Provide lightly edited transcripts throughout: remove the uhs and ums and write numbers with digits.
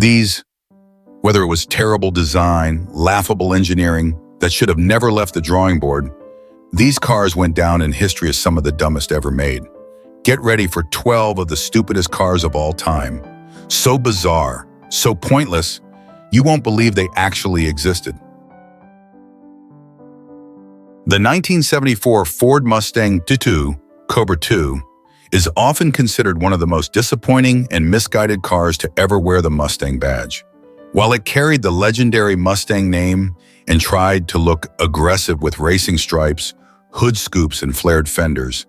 These, whether it was terrible design, laughable engineering that should have never left the drawing board, these cars went down in history as some of the dumbest ever made. Get ready for 12 of the stupidest cars of all time. So bizarre, so pointless, you won't believe they actually existed. The 1974 Ford Mustang II Cobra II is often considered one of the most disappointing and misguided cars to ever wear the Mustang badge. While it carried the legendary Mustang name and tried to look aggressive with racing stripes, hood scoops, and flared fenders,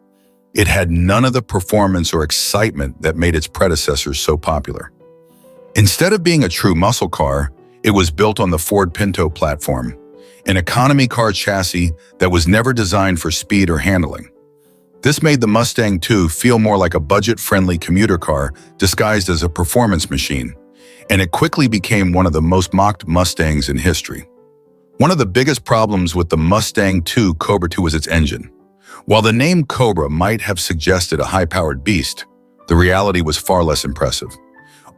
it had none of the performance or excitement that made its predecessors so popular. Instead of being a true muscle car, it was built on the Ford Pinto platform, an economy car chassis that was never designed for speed or handling. This made the Mustang II feel more like a budget-friendly commuter car disguised as a performance machine, and it quickly became one of the most mocked Mustangs in history. One of the biggest problems with the Mustang II Cobra II was its engine. While the name Cobra might have suggested a high-powered beast, the reality was far less impressive.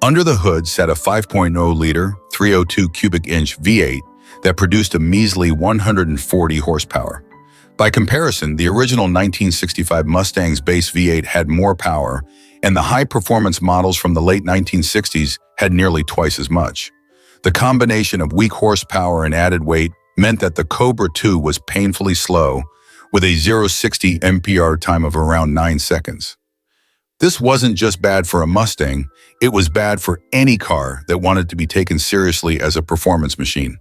Under the hood sat a 5.0-liter, 302 cubic inch V8 that produced a measly 140 horsepower. By comparison, the original 1965 Mustang's base V8 had more power, and the high-performance models from the late 1960s had nearly twice as much. The combination of weak horsepower and added weight meant that the Cobra II was painfully slow, with a 0-60 mph time of around 9 seconds. This wasn't just bad for a Mustang, it was bad for any car that wanted to be taken seriously as a performance machine.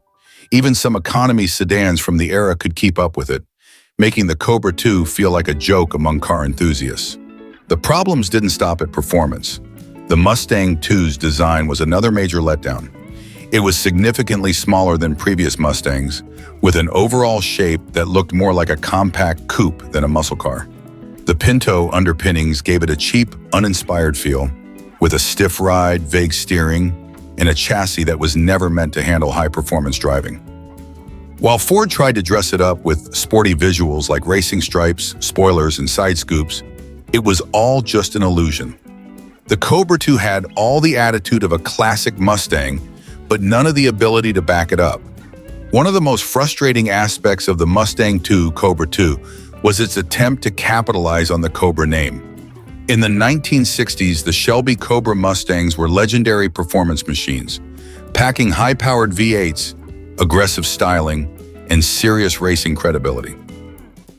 Even some economy sedans from the era could keep up with it, making the Cobra II feel like a joke among car enthusiasts. The problems didn't stop at performance. The Mustang II's design was another major letdown. It was significantly smaller than previous Mustangs, with an overall shape that looked more like a compact coupe than a muscle car. The Pinto underpinnings gave it a cheap, uninspired feel, with a stiff ride, vague steering, and a chassis that was never meant to handle high-performance driving. While Ford tried to dress it up with sporty visuals like racing stripes, spoilers, and side scoops, it was all just an illusion. The Cobra II had all the attitude of a classic Mustang, but none of the ability to back it up. One of the most frustrating aspects of the Mustang II Cobra II was its attempt to capitalize on the Cobra name. In the 1960s, the Shelby Cobra Mustangs were legendary performance machines, packing high-powered V8s, aggressive styling, and serious racing credibility.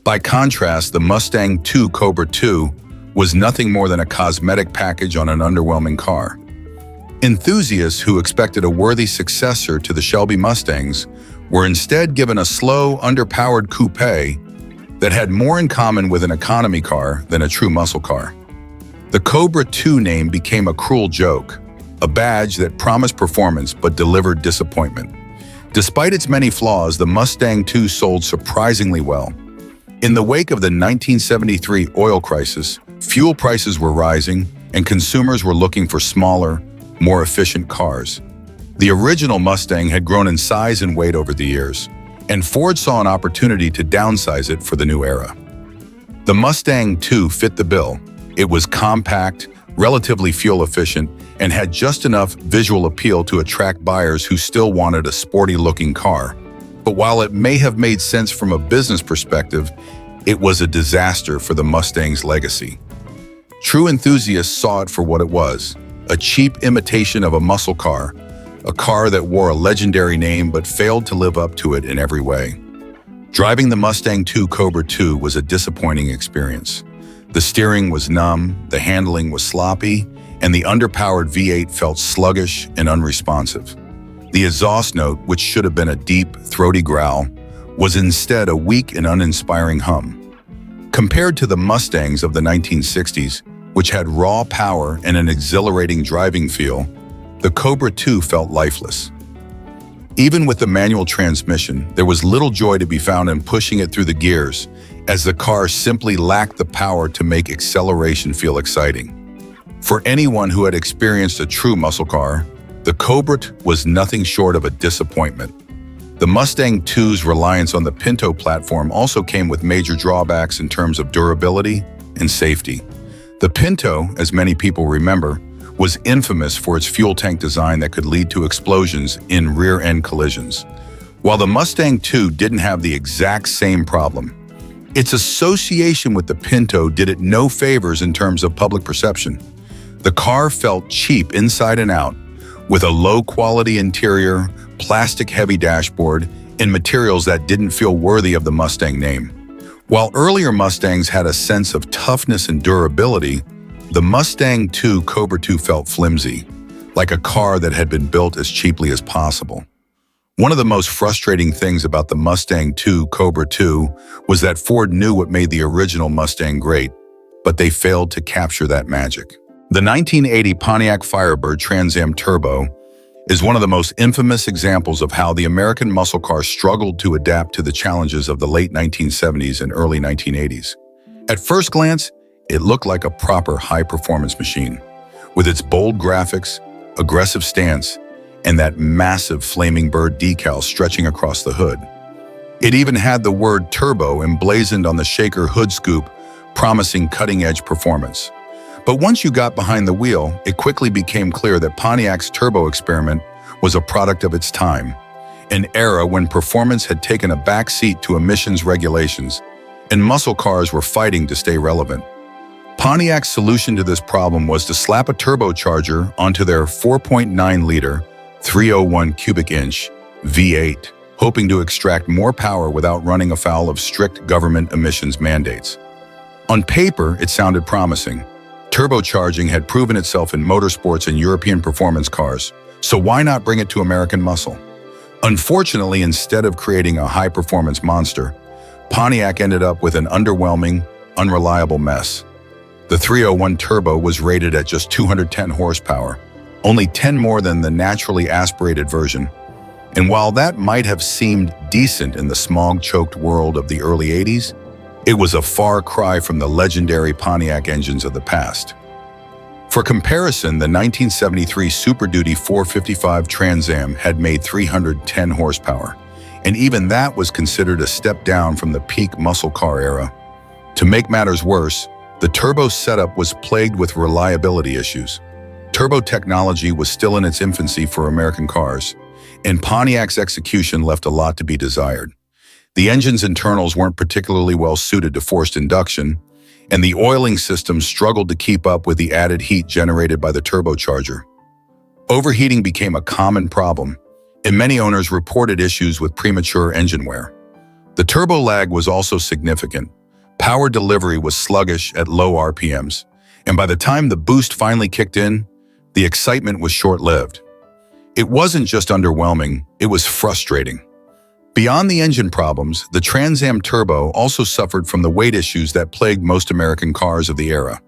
By contrast, the Mustang II Cobra II was nothing more than a cosmetic package on an underwhelming car. Enthusiasts who expected a worthy successor to the Shelby Mustangs were instead given a slow, underpowered coupe that had more in common with an economy car than a true muscle car. The Cobra II name became a cruel joke, a badge that promised performance but delivered disappointment. Despite its many flaws, the Mustang II sold surprisingly well. In the wake of the 1973 oil crisis, fuel prices were rising and consumers were looking for smaller, more efficient cars. The original Mustang had grown in size and weight over the years, and Ford saw an opportunity to downsize it for the new era. The Mustang II fit the bill. It was compact, relatively fuel-efficient, and had just enough visual appeal to attract buyers who still wanted a sporty-looking car. But while it may have made sense from a business perspective, it was a disaster for the Mustang's legacy. True enthusiasts saw it for what it was, a cheap imitation of a muscle car, a car that wore a legendary name but failed to live up to it in every way. Driving the Mustang II Cobra II was a disappointing experience. The steering was numb, the handling was sloppy, and the underpowered V8 felt sluggish and unresponsive. The exhaust note, which should have been a deep, throaty growl, was instead a weak and uninspiring hum. Compared to the Mustangs of the 1960s, which had raw power and an exhilarating driving feel, the Cobra II felt lifeless. Even with the manual transmission, there was little joy to be found in pushing it through the gears, as the car simply lacked the power to make acceleration feel exciting. For anyone who had experienced a true muscle car, the Cobra was nothing short of a disappointment. The Mustang II's reliance on the Pinto platform also came with major drawbacks in terms of durability and safety. The Pinto, as many people remember, was infamous for its fuel tank design that could lead to explosions in rear-end collisions. While the Mustang II didn't have the exact same problem, its association with the Pinto did it no favors in terms of public perception. The car felt cheap inside and out, with a low-quality interior, plastic-heavy dashboard, and materials that didn't feel worthy of the Mustang name. While earlier Mustangs had a sense of toughness and durability, the Mustang II Cobra II felt flimsy, like a car that had been built as cheaply as possible. One of the most frustrating things about the Mustang II Cobra II was that Ford knew what made the original Mustang great, but they failed to capture that magic. The 1980 Pontiac Firebird Trans Am Turbo is one of the most infamous examples of how the American muscle car struggled to adapt to the challenges of the late 1970s and early 1980s. At first glance, it looked like a proper high-performance machine, with its bold graphics, aggressive stance, and that massive flaming bird decal stretching across the hood. It even had the word turbo emblazoned on the shaker hood scoop, promising cutting-edge performance. But once you got behind the wheel, it quickly became clear that Pontiac's turbo experiment was a product of its time, an era when performance had taken a back seat to emissions regulations, and muscle cars were fighting to stay relevant. Pontiac's solution to this problem was to slap a turbocharger onto their 4.9-liter, 301 cubic inch V8, hoping to extract more power without running afoul of strict government emissions mandates. On paper, it sounded promising. Turbocharging had proven itself in motorsports and European performance cars, so why not bring it to American muscle? Unfortunately, instead of creating a high-performance monster, Pontiac ended up with an underwhelming, unreliable mess. The 301 Turbo was rated at just 210 horsepower, only 10 more than the naturally aspirated version. And while that might have seemed decent in the smog-choked world of the early 80s, it was a far cry from the legendary Pontiac engines of the past. For comparison, the 1973 Super Duty 455 Trans Am had made 310 horsepower, and even that was considered a step down from the peak muscle car era. To make matters worse, the turbo setup was plagued with reliability issues. Turbo technology was still in its infancy for American cars, and Pontiac's execution left a lot to be desired. The engine's internals weren't particularly well suited to forced induction, and the oiling system struggled to keep up with the added heat generated by the turbocharger. Overheating became a common problem, and many owners reported issues with premature engine wear. The turbo lag was also significant. Power delivery was sluggish at low RPMs, and by the time the boost finally kicked in, the excitement was short-lived. It wasn't just underwhelming, it was frustrating. Beyond the engine problems, the Trans Am Turbo also suffered from the weight issues that plagued most American cars of the era.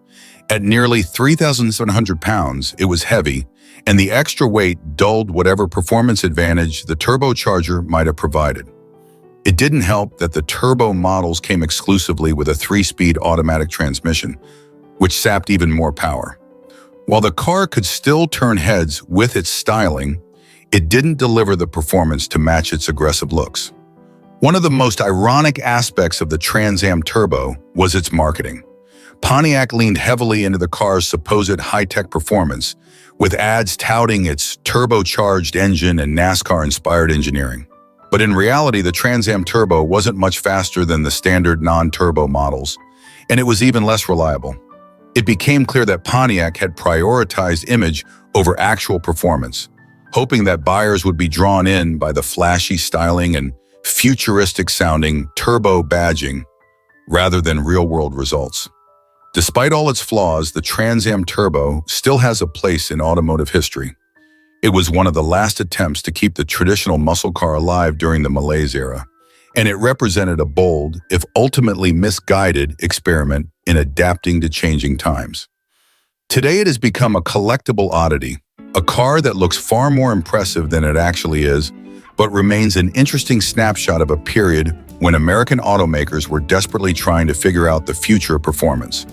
At nearly 3,700 pounds, it was heavy, and the extra weight dulled whatever performance advantage the turbocharger might have provided. It didn't help that the turbo models came exclusively with a 3-speed automatic transmission, which sapped even more power. While the car could still turn heads with its styling, it didn't deliver the performance to match its aggressive looks. One of the most ironic aspects of the Trans Am Turbo was its marketing. Pontiac leaned heavily into the car's supposed high-tech performance, with ads touting its turbocharged engine and NASCAR-inspired engineering. But in reality, the Trans Am Turbo wasn't much faster than the standard non-turbo models, and it was even less reliable. It became clear that Pontiac had prioritized image over actual performance, hoping that buyers would be drawn in by the flashy styling and futuristic-sounding turbo badging rather than real-world results. Despite all its flaws, the Trans Am Turbo still has a place in automotive history. It was one of the last attempts to keep the traditional muscle car alive during the malaise era, and it represented a bold, if ultimately misguided, experiment in adapting to changing times. Today it has become a collectible oddity, a car that looks far more impressive than it actually is, but remains an interesting snapshot of a period when American automakers were desperately trying to figure out the future of performance.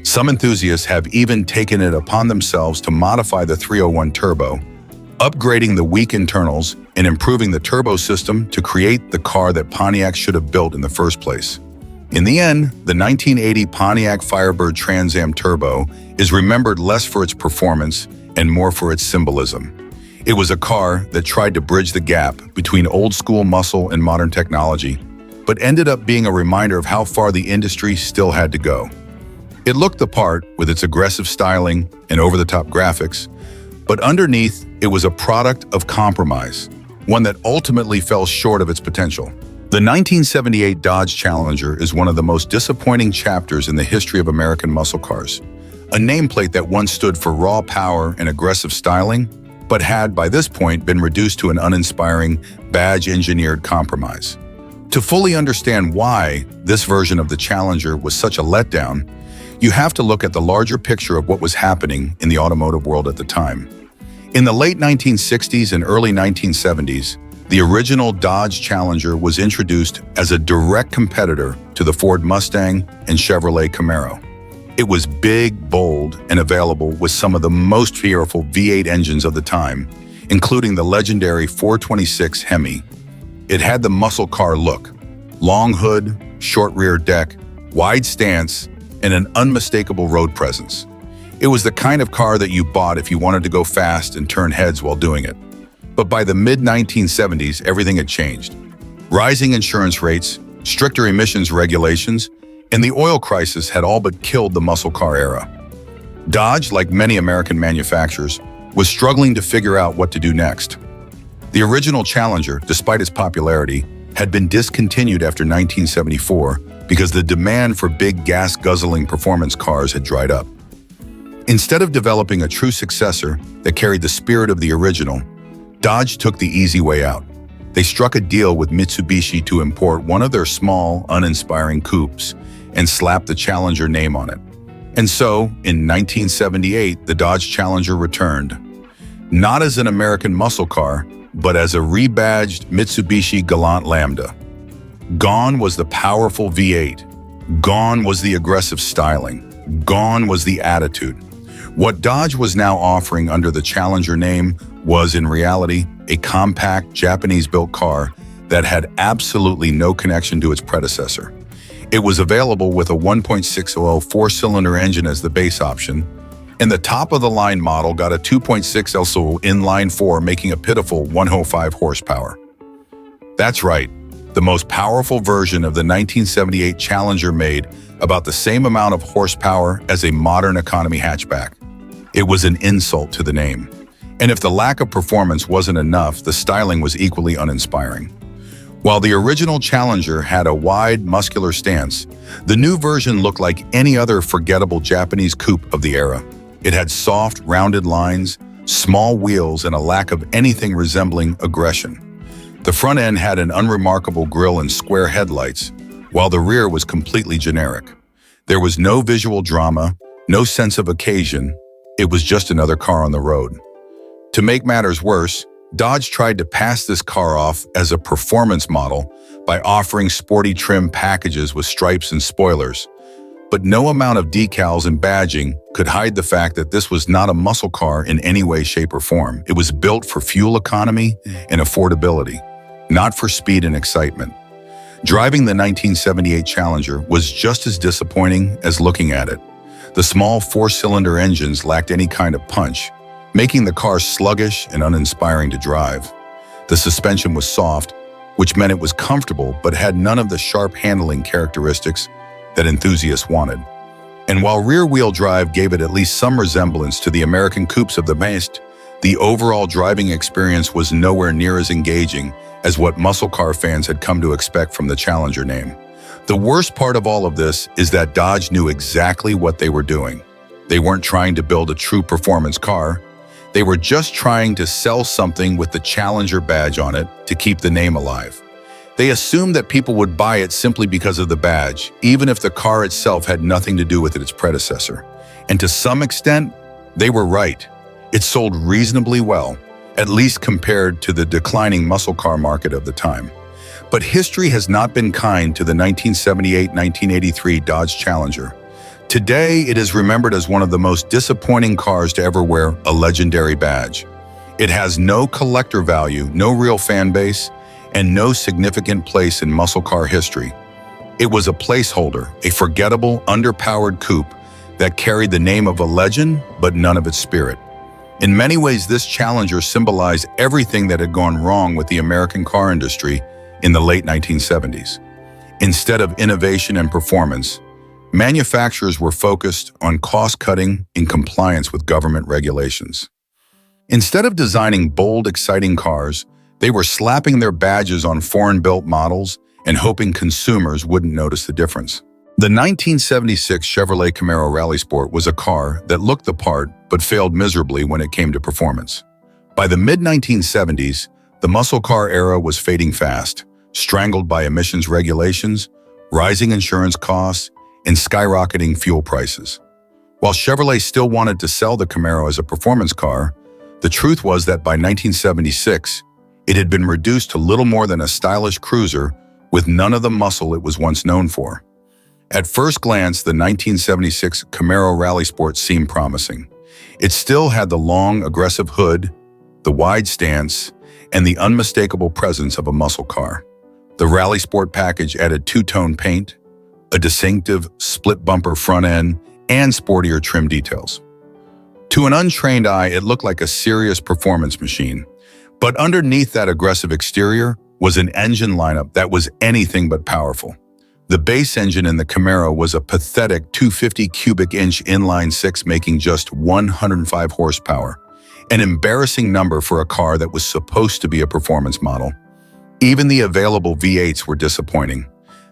Some enthusiasts have even taken it upon themselves to modify the 301 Turbo, upgrading the weak internals and improving the turbo system to create the car that Pontiac should have built in the first place. In the end, the 1980 Pontiac Firebird Trans Am Turbo is remembered less for its performance and more for its symbolism. It was a car that tried to bridge the gap between old-school muscle and modern technology, but ended up being a reminder of how far the industry still had to go. It looked the part with its aggressive styling and over-the-top graphics, but underneath, it was a product of compromise, one that ultimately fell short of its potential. The 1978 Dodge Challenger is one of the most disappointing chapters in the history of American muscle cars. A nameplate that once stood for raw power and aggressive styling, but had, by this point, been reduced to an uninspiring, badge-engineered compromise. To fully understand why this version of the Challenger was such a letdown, you have to look at the larger picture of what was happening in the automotive world at the time. In the late 1960s and early 1970s, the original Dodge Challenger was introduced as a direct competitor to the Ford Mustang and Chevrolet Camaro. It was big, bold, and available with some of the most fearful V8 engines of the time, including the legendary 426 Hemi. It had the muscle car look: long hood, short rear deck, wide stance, and an unmistakable road presence. It was the kind of car that you bought if you wanted to go fast and turn heads while doing it. But by the mid-1970s, everything had changed. Rising insurance rates, stricter emissions regulations, and the oil crisis had all but killed the muscle car era. Dodge, like many American manufacturers, was struggling to figure out what to do next. The original Challenger, despite its popularity, had been discontinued after 1974 because the demand for big gas-guzzling performance cars had dried up. Instead of developing a true successor that carried the spirit of the original, Dodge took the easy way out. They struck a deal with Mitsubishi to import one of their small, uninspiring coupes and slap the Challenger name on it. And so, in 1978, the Dodge Challenger returned, not as an American muscle car, but as a rebadged Mitsubishi Galant Lambda. Gone was the powerful V8. Gone was the aggressive styling. Gone was the attitude. What Dodge was now offering under the Challenger name was, in reality, a compact, Japanese-built car that had absolutely no connection to its predecessor. It was available with a 1.6L four-cylinder engine as the base option, and the top-of-the-line model got a 2.6L inline-four, making a pitiful 105 horsepower. That's right, the most powerful version of the 1978 Challenger made about the same amount of horsepower as a modern economy hatchback. It was an insult to the name. And if the lack of performance wasn't enough, the styling was equally uninspiring. While the original Challenger had a wide, muscular stance, the new version looked like any other forgettable Japanese coupe of the era. It had soft, rounded lines, small wheels, and a lack of anything resembling aggression. The front end had an unremarkable grille and square headlights, while the rear was completely generic. There was no visual drama, no sense of occasion. It was just another car on the road. To make matters worse, Dodge tried to pass this car off as a performance model by offering sporty trim packages with stripes and spoilers. But no amount of decals and badging could hide the fact that this was not a muscle car in any way, shape, or form. It was built for fuel economy and affordability, not for speed and excitement. Driving the 1978 Challenger was just as disappointing as looking at it. The small four-cylinder engines lacked any kind of punch, making the car sluggish and uninspiring to drive. The suspension was soft, which meant it was comfortable but had none of the sharp handling characteristics that enthusiasts wanted. And while rear-wheel drive gave it at least some resemblance to the American coupes of the past, the overall driving experience was nowhere near as engaging as what muscle car fans had come to expect from the Challenger name. The worst part of all of this is that Dodge knew exactly what they were doing. They weren't trying to build a true performance car. They were just trying to sell something with the Challenger badge on it to keep the name alive. They assumed that people would buy it simply because of the badge, even if the car itself had nothing to do with its predecessor. And to some extent, they were right. It sold reasonably well, at least compared to the declining muscle car market of the time. But history has not been kind to the 1978-1983 Dodge Challenger. Today, it is remembered as one of the most disappointing cars to ever wear a legendary badge. It has no collector value, no real fan base, and no significant place in muscle car history. It was a placeholder, a forgettable, underpowered coupe that carried the name of a legend, but none of its spirit. In many ways, this Challenger symbolized everything that had gone wrong with the American car industry in the late 1970s. Instead of innovation and performance, manufacturers were focused on cost-cutting in compliance with government regulations. Instead of designing bold, exciting cars, they were slapping their badges on foreign-built models and hoping consumers wouldn't notice the difference. The 1976 Chevrolet Camaro Rally Sport was a car that looked the part but failed miserably when it came to performance. By the mid-1970s, the muscle car era was fading fast, strangled by emissions regulations, rising insurance costs, and skyrocketing fuel prices. While Chevrolet still wanted to sell the Camaro as a performance car, the truth was that by 1976, it had been reduced to little more than a stylish cruiser with none of the muscle it was once known for. At first glance, the 1976 Camaro Rally Sport seemed promising. It still had the long, aggressive hood, the wide stance, and the unmistakable presence of a muscle car. The Rally Sport package added two-tone paint, a distinctive split-bumper front end, and sportier trim details. To an untrained eye, it looked like a serious performance machine. But underneath that aggressive exterior was an engine lineup that was anything but powerful. The base engine in the Camaro was a pathetic 250 cubic inch inline-six making just 105 horsepower, an embarrassing number for a car that was supposed to be a performance model. Even the available V8s were disappointing.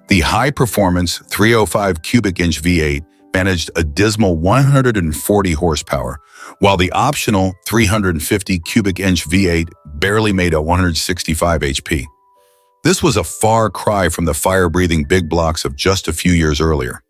The high-performance 305 cubic inch V8 managed a dismal 140 horsepower, while the optional 350 cubic inch V8 barely made a 165 HP. This was a far cry from the fire-breathing big blocks of just a few years earlier.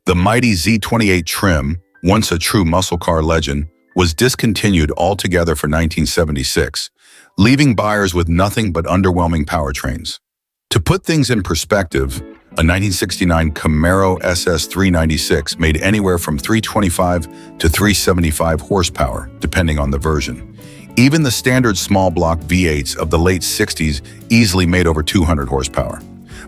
The mighty Z28 trim, once a true muscle car legend, was discontinued altogether for 1976, leaving buyers with nothing but underwhelming powertrains. To put things in perspective, a 1969 Camaro SS 396 made anywhere from 325 to 375 horsepower, depending on the version. Even the standard small block V8s of the late 60s easily made over 200 horsepower.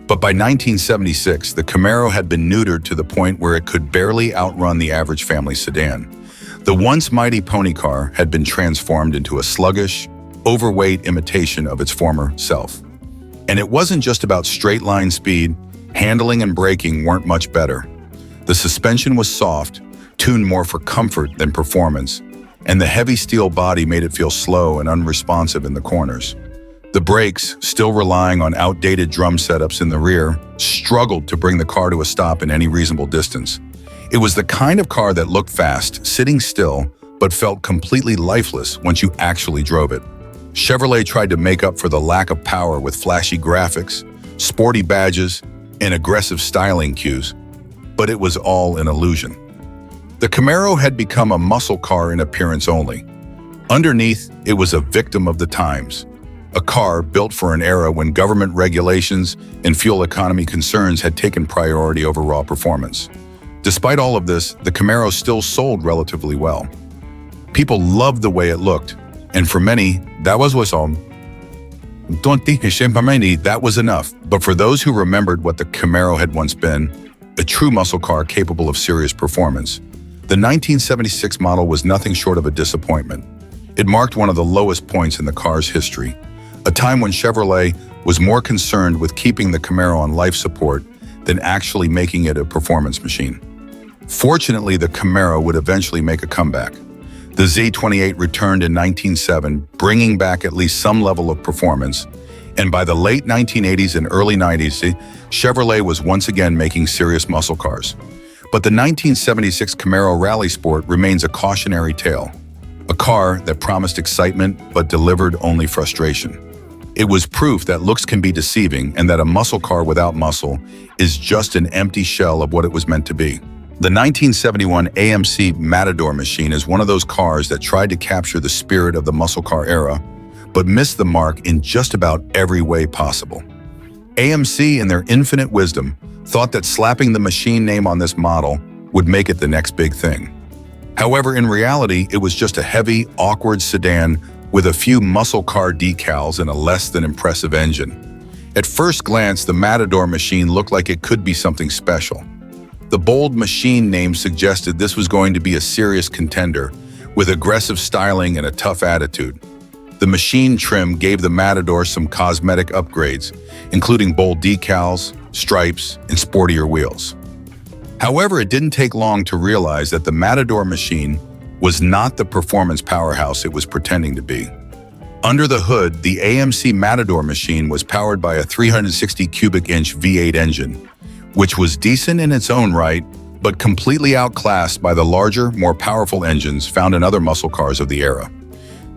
But by 1976, the Camaro had been neutered to the point where it could barely outrun the average family sedan. The once mighty pony car had been transformed into a sluggish, overweight imitation of its former self. And it wasn't just about straight-line speed. Handling and braking weren't much better. The suspension was soft, tuned more for comfort than performance, and the heavy steel body made it feel slow and unresponsive in the corners. The brakes, still relying on outdated drum setups in the rear, struggled to bring the car to a stop in any reasonable distance. It was the kind of car that looked fast, sitting still, but felt completely lifeless once you actually drove it. Chevrolet tried to make up for the lack of power with flashy graphics, sporty badges, and aggressive styling cues, but it was all an illusion. The Camaro had become a muscle car in appearance only. Underneath, it was a victim of the times, a car built for an era when government regulations and fuel economy concerns had taken priority over raw performance. Despite all of this, the Camaro still sold relatively well. People loved the way it looked, and for many, that was what's on. That was enough. But for those who remembered what the Camaro had once been, a true muscle car capable of serious performance, the 1976 model was nothing short of a disappointment. It marked one of the lowest points in the car's history, a time when Chevrolet was more concerned with keeping the Camaro on life support than actually making it a performance machine. Fortunately, the Camaro would eventually make a comeback. The Z28 returned in 1907, bringing back at least some level of performance, and by the late 1980s and early 90s, Chevrolet was once again making serious muscle cars. But the 1976 Camaro Rally Sport remains a cautionary tale, a car that promised excitement but delivered only frustration. It was proof that looks can be deceiving and that a muscle car without muscle is just an empty shell of what it was meant to be. The 1971 AMC Matador machine is one of those cars that tried to capture the spirit of the muscle car era, but missed the mark in just about every way possible. AMC, in their infinite wisdom, thought that slapping the machine name on this model would make it the next big thing. However, in reality, it was just a heavy, awkward sedan with a few muscle car decals and a less than impressive engine. At first glance, the Matador machine looked like it could be something special. The bold machine name suggested this was going to be a serious contender, with aggressive styling and a tough attitude. The machine trim gave the Matador some cosmetic upgrades, including bold decals, stripes, and sportier wheels. However, it didn't take long to realize that the Matador machine was not the performance powerhouse it was pretending to be. Under the hood, the AMC Matador machine was powered by a 360 cubic inch V8 engine, which was decent in its own right, but completely outclassed by the larger, more powerful engines found in other muscle cars of the era.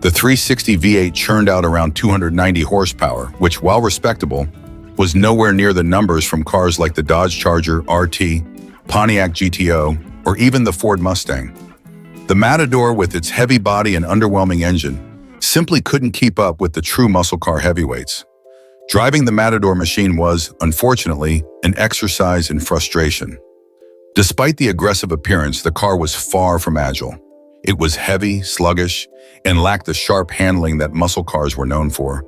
The 360 V8 churned out around 290 horsepower, which, while respectable, was nowhere near the numbers from cars like the Dodge Charger RT, Pontiac GTO, or even the Ford Mustang. The Matador, with its heavy body and underwhelming engine, simply couldn't keep up with the true muscle car heavyweights. Driving the Matador machine was, unfortunately, an exercise in frustration. Despite the aggressive appearance, the car was far from agile. It was heavy, sluggish, and lacked the sharp handling that muscle cars were known for.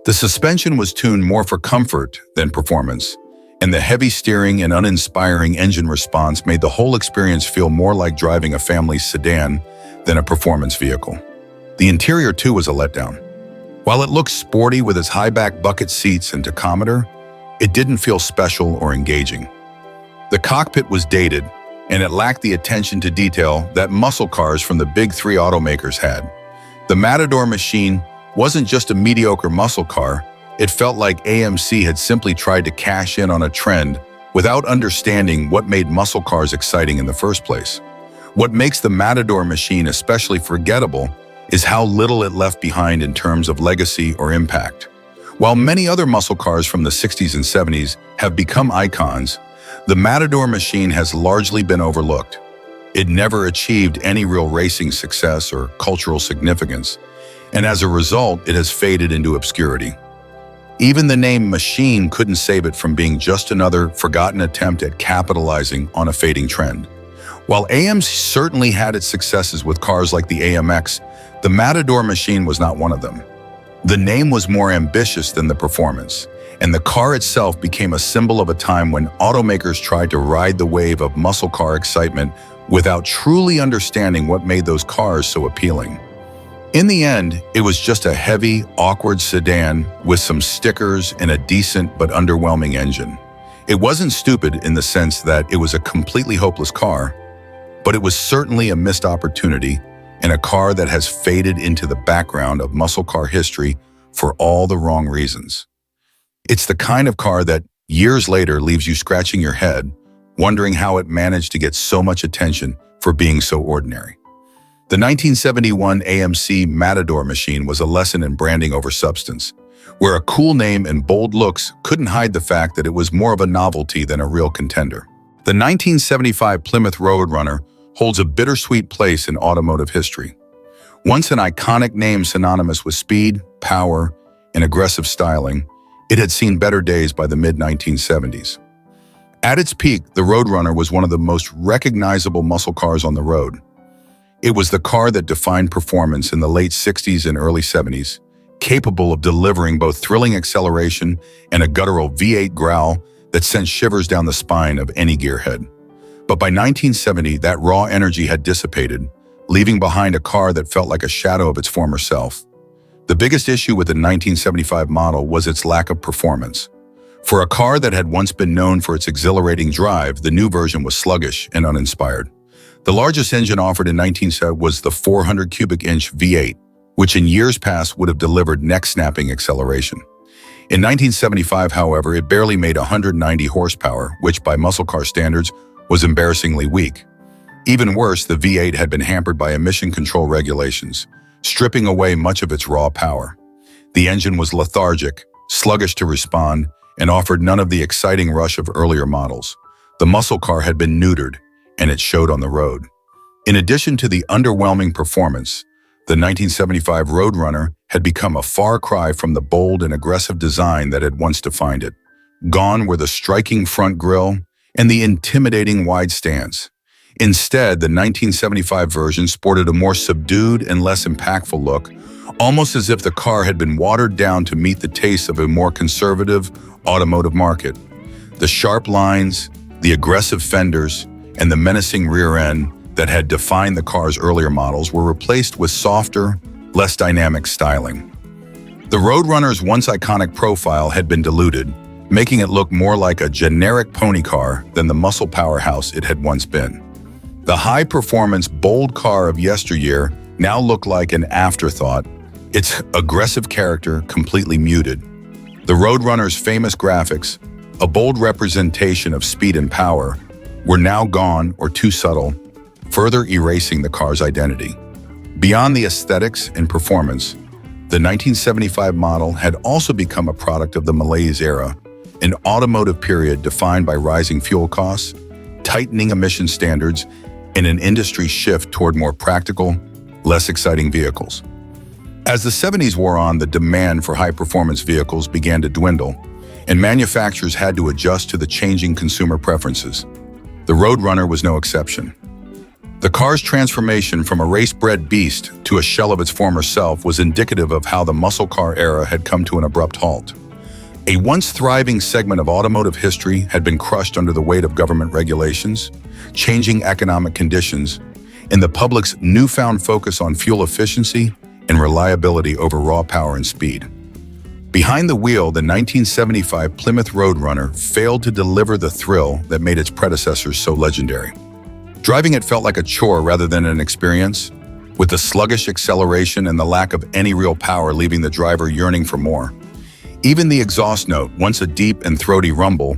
The suspension was tuned more for comfort than performance, and the heavy steering and uninspiring engine response made the whole experience feel more like driving a family sedan than a performance vehicle. The interior, too, was a letdown. While it looked sporty with its high-back bucket seats and tachometer, it didn't feel special or engaging. The cockpit was dated, and it lacked the attention to detail that muscle cars from the big three automakers had. The Matador machine wasn't just a mediocre muscle car, it felt like AMC had simply tried to cash in on a trend without understanding what made muscle cars exciting in the first place. What makes the Matador machine especially forgettable is how little it left behind in terms of legacy or impact. While many other muscle cars from the 60s and 70s have become icons, the Matador machine has largely been overlooked. It never achieved any real racing success or cultural significance, and as a result, it has faded into obscurity. Even the name machine couldn't save it from being just another forgotten attempt at capitalizing on a fading trend. While AMC certainly had its successes with cars like the AMX, the Matador machine was not one of them. The name was more ambitious than the performance, and the car itself became a symbol of a time when automakers tried to ride the wave of muscle car excitement without truly understanding what made those cars so appealing. In the end, it was just a heavy, awkward sedan with some stickers and a decent but underwhelming engine. It wasn't stupid in the sense that it was a completely hopeless car, but it was certainly a missed opportunity and a car that has faded into the background of muscle car history for all the wrong reasons. It's the kind of car that, years later, leaves you scratching your head, wondering how it managed to get so much attention for being so ordinary. The 1971 AMC Matador machine was a lesson in branding over substance, where a cool name and bold looks couldn't hide the fact that it was more of a novelty than a real contender. The 1975 Plymouth Roadrunner holds a bittersweet place in automotive history. Once an iconic name synonymous with speed, power, and aggressive styling, it had seen better days by the mid-1970s. At its peak, the Roadrunner was one of the most recognizable muscle cars on the road. It was the car that defined performance in the late 60s and early 70s, capable of delivering both thrilling acceleration and a guttural V8 growl that sent shivers down the spine of any gearhead. But by 1970, that raw energy had dissipated, leaving behind a car that felt like a shadow of its former self. The biggest issue with the 1975 model was its lack of performance. For a car that had once been known for its exhilarating drive, the new version was sluggish and uninspired. The largest engine offered in 1970 was the 400 cubic inch V8, which in years past would have delivered neck-snapping acceleration. In 1975, however, it barely made 190 horsepower, which by muscle car standards was embarrassingly weak. Even worse, the V8 had been hampered by emission control regulations, stripping away much of its raw power. The engine was lethargic, sluggish to respond, and offered none of the exciting rush of earlier models. The muscle car had been neutered, and it showed on the road. In addition to the underwhelming performance, the 1975 Roadrunner had become a far cry from the bold and aggressive design that had once defined it. Gone were the striking front grille and the intimidating wide stance. Instead, the 1975 version sported a more subdued and less impactful look, almost as if the car had been watered down to meet the tastes of a more conservative automotive market. The sharp lines, the aggressive fenders, and the menacing rear end that had defined the car's earlier models were replaced with softer, less dynamic styling. The Roadrunner's once iconic profile had been diluted, making it look more like a generic pony car than the muscle powerhouse it had once been. The high-performance, bold car of yesteryear now looked like an afterthought, its aggressive character completely muted. The Roadrunner's famous graphics, a bold representation of speed and power, were now gone or too subtle, further erasing the car's identity. Beyond the aesthetics and performance, the 1975 model had also become a product of the malaise era, an automotive period defined by rising fuel costs, tightening emission standards, and an industry shift toward more practical, less exciting vehicles. As the 70s wore on, the demand for high-performance vehicles began to dwindle, and manufacturers had to adjust to the changing consumer preferences. The Roadrunner was no exception. The car's transformation from a race-bred beast to a shell of its former self was indicative of how the muscle car era had come to an abrupt halt. A once thriving segment of automotive history had been crushed under the weight of government regulations, changing economic conditions, and the public's newfound focus on fuel efficiency and reliability over raw power and speed. Behind the wheel, the 1975 Plymouth Roadrunner failed to deliver the thrill that made its predecessors so legendary. Driving it felt like a chore rather than an experience, with the sluggish acceleration and the lack of any real power leaving the driver yearning for more. Even the exhaust note, once a deep and throaty rumble,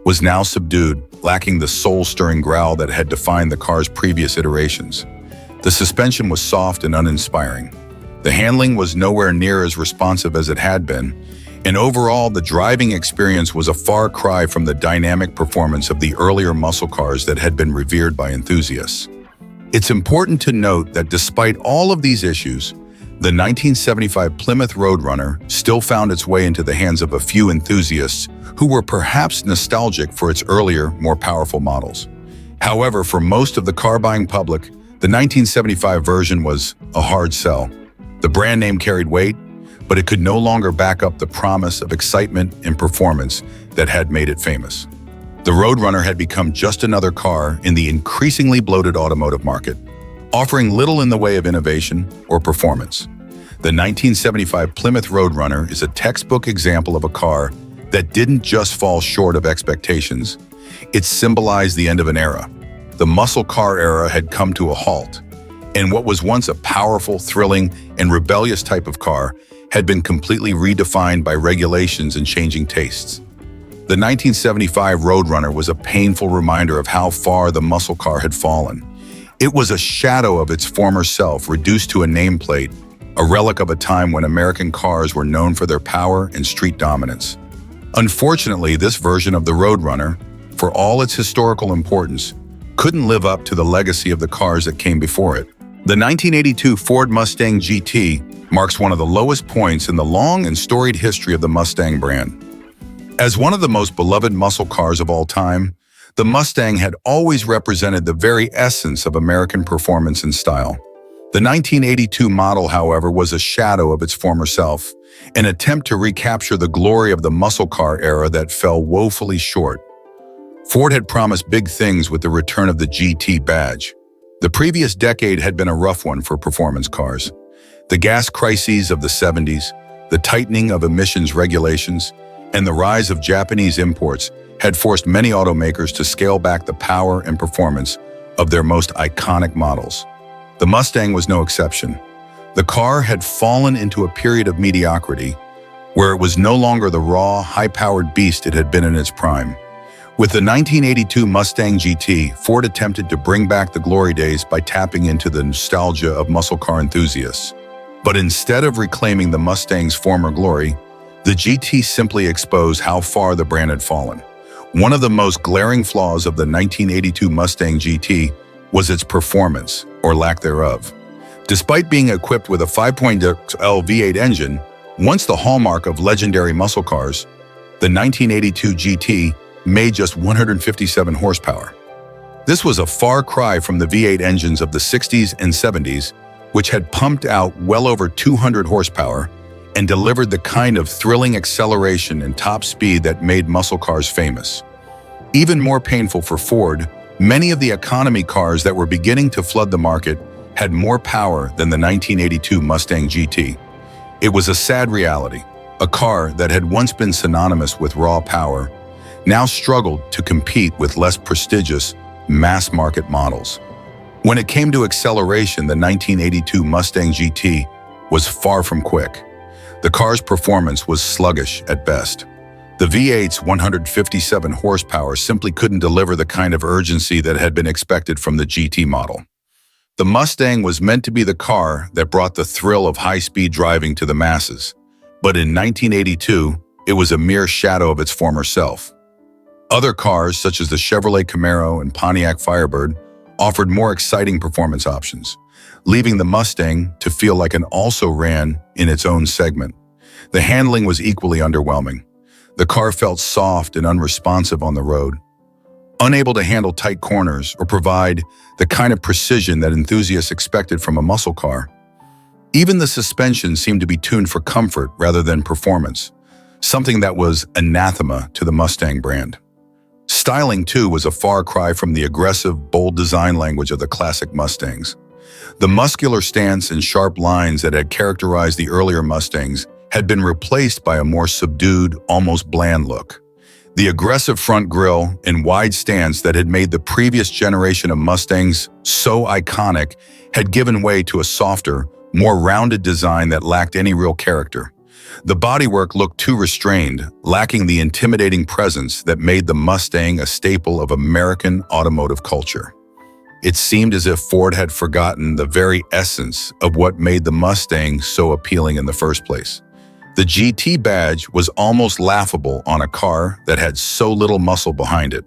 was now subdued, lacking the soul-stirring growl that had defined the car's previous iterations. The suspension was soft and uninspiring. The handling was nowhere near as responsive as it had been, and overall, the driving experience was a far cry from the dynamic performance of the earlier muscle cars that had been revered by enthusiasts. It's important to note that despite all of these issues, the 1975 Plymouth Roadrunner still found its way into the hands of a few enthusiasts who were perhaps nostalgic for its earlier, more powerful models. However, for most of the car-buying public, the 1975 version was a hard sell. The brand name carried weight, but it could no longer back up the promise of excitement and performance that had made it famous. The Roadrunner had become just another car in the increasingly bloated automotive market, offering little in the way of innovation or performance. The 1975 Plymouth Roadrunner is a textbook example of a car that didn't just fall short of expectations, it symbolized the end of an era. The muscle car era had come to a halt, and what was once a powerful, thrilling, and rebellious type of car had been completely redefined by regulations and changing tastes. The 1975 Roadrunner was a painful reminder of how far the muscle car had fallen. It was a shadow of its former self, reduced to a nameplate, a relic of a time when American cars were known for their power and street dominance. Unfortunately, this version of the Roadrunner, for all its historical importance, couldn't live up to the legacy of the cars that came before it. The 1982 Ford Mustang GT marks one of the lowest points in the long and storied history of the Mustang brand. As one of the most beloved muscle cars of all time, the Mustang had always represented the very essence of American performance and style. The 1982 model, however, was a shadow of its former self, an attempt to recapture the glory of the muscle car era that fell woefully short. Ford had promised big things with the return of the GT badge. The previous decade had been a rough one for performance cars. The gas crises of the 70s, the tightening of emissions regulations, and the rise of Japanese imports had forced many automakers to scale back the power and performance of their most iconic models. The Mustang was no exception. The car had fallen into a period of mediocrity, where it was no longer the raw, high-powered beast it had been in its prime. With the 1982 Mustang GT, Ford attempted to bring back the glory days by tapping into the nostalgia of muscle car enthusiasts. But instead of reclaiming the Mustang's former glory, the GT simply exposed how far the brand had fallen. One of the most glaring flaws of the 1982 Mustang GT was its performance, or lack thereof. Despite being equipped with a 5.0L V8 engine, once the hallmark of legendary muscle cars, the 1982 GT made just 157 horsepower. This was a far cry from the V8 engines of the 60s and 70s, which had pumped out well over 200 horsepower and delivered the kind of thrilling acceleration and top speed that made muscle cars famous. Even more painful for Ford Many of the economy cars that were beginning to flood the market had more power than the 1982 Mustang GT. It was a sad reality. A car that had once been synonymous with raw power now struggled to compete with less prestigious, mass-market models. When it came to acceleration, the 1982 Mustang GT was far from quick. The car's performance was sluggish at best. The V8's 157 horsepower simply couldn't deliver the kind of urgency that had been expected from the GT model. The Mustang was meant to be the car that brought the thrill of high-speed driving to the masses, but in 1982, it was a mere shadow of its former self. Other cars, such as the Chevrolet Camaro and Pontiac Firebird, offered more exciting performance options, leaving the Mustang to feel like it also ran in its own segment. The handling was equally underwhelming. The car felt soft and unresponsive on the road, unable to handle tight corners or provide the kind of precision that enthusiasts expected from a muscle car. Even the suspension seemed to be tuned for comfort rather than performance, something that was anathema to the Mustang brand. Styling, too, was a far cry from the aggressive, bold design language of the classic Mustangs. The muscular stance and sharp lines that had characterized the earlier Mustangs had been replaced by a more subdued, almost bland look. The aggressive front grille and wide stance that had made the previous generation of Mustangs so iconic had given way to a softer, more rounded design that lacked any real character. The bodywork looked too restrained, lacking the intimidating presence that made the Mustang a staple of American automotive culture. It seemed as if Ford had forgotten the very essence of what made the Mustang so appealing in the first place. The GT badge was almost laughable on a car that had so little muscle behind it.